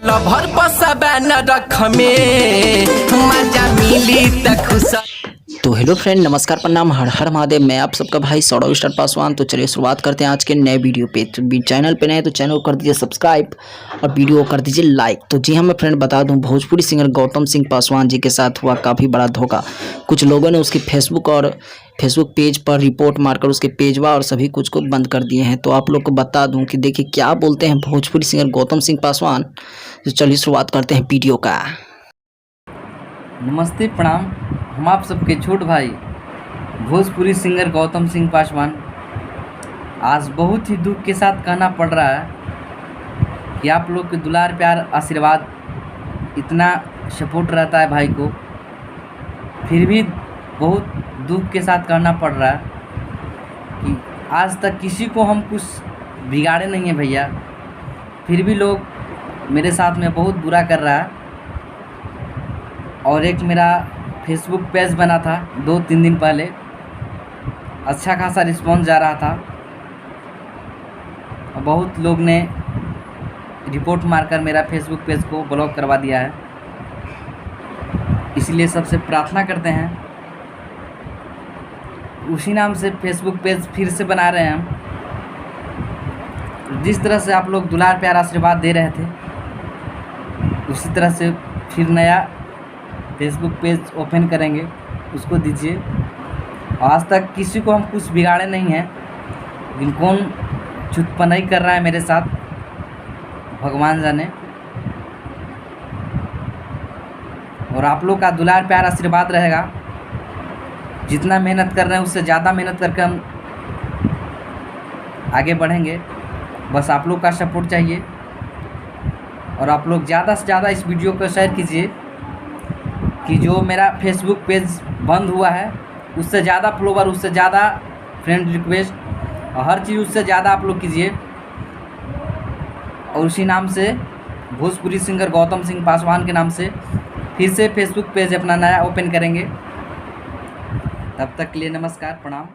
Lover पसबा न रख में मजा मिली त खुश। तो हेलो फ्रेंड, नमस्कार, प्रणाम, हर हर महादेव। मैं आप सबका भाई सौरव स्टार पासवान। तो चलिए शुरुआत करते हैं आज के नए वीडियो पे। तो चैनल पे नए तो चैनल को कर दीजिए सब्सक्राइब और वीडियो को कर दीजिए लाइक। तो जी हाँ, मैं फ्रेंड बता दूं, भोजपुरी सिंगर गौतम सिंह पासवान जी के साथ हुआ काफ़ी बड़ा धोखा। कुछ लोगों ने उसके फेसबुक पेज पर रिपोर्ट मारकर उसके पेजवा और सभी कुछ को बंद कर दिए हैं। तो आप लोग को बता दूँ कि देखिए क्या बोलते हैं भोजपुरी सिंगर गौतम सिंह पासवान। तो चलिए शुरुआत करते हैं वीडियो का। नमस्ते, प्रणाम। हम आप सबके छोट भाई भोजपुरी सिंगर गौतम सिंह पासवान आज बहुत ही दुख के साथ कहना पड़ रहा है कि आप लोग के दुलार प्यार आशीर्वाद इतना सपोर्ट रहता है भाई को, फिर भी बहुत दुख के साथ कहना पड़ रहा है कि आज तक किसी को हम कुछ बिगाड़े नहीं हैं भैया, फिर भी लोग मेरे साथ में बहुत बुरा कर रहा है। और एक मेरा फेसबुक पेज बना था 2-3 दिन पहले, अच्छा खासा रिस्पॉन्स जा रहा था और बहुत लोग ने रिपोर्ट मारकर मेरा फेसबुक पेज को ब्लॉक करवा दिया है। इसलिए सबसे प्रार्थना करते हैं उसी नाम से फेसबुक पेज फिर से बना रहे हैं हम। जिस तरह से आप लोग दुलार प्यार आशीर्वाद दे रहे थे उसी तरह से फिर नया फेसबुक पेज ओपन करेंगे, उसको दीजिए। आज तक किसी को हम कुछ बिगाड़े नहीं हैं, लेकिन कौन चुतपनाई कर रहा है मेरे साथ भगवान जाने। और आप लोग का दुलार प्यार आशीर्वाद रहेगा, जितना मेहनत कर रहे हैं उससे ज़्यादा मेहनत करके हम आगे बढ़ेंगे। बस आप लोग का सपोर्ट चाहिए और आप लोग ज़्यादा से ज़्यादा इस वीडियो को शेयर कीजिए कि जो मेरा फेसबुक पेज बंद हुआ है उससे ज़्यादा फॉलोवर, उससे ज़्यादा फ्रेंड रिक्वेस्ट और हर चीज़ उससे ज़्यादा आप लोग कीजिए। और उसी नाम से भोजपुरी सिंगर गौतम सिंह पासवान के नाम से फिर से फेसबुक पेज अपना नया ओपन करेंगे। तब तक के लिए नमस्कार, प्रणाम।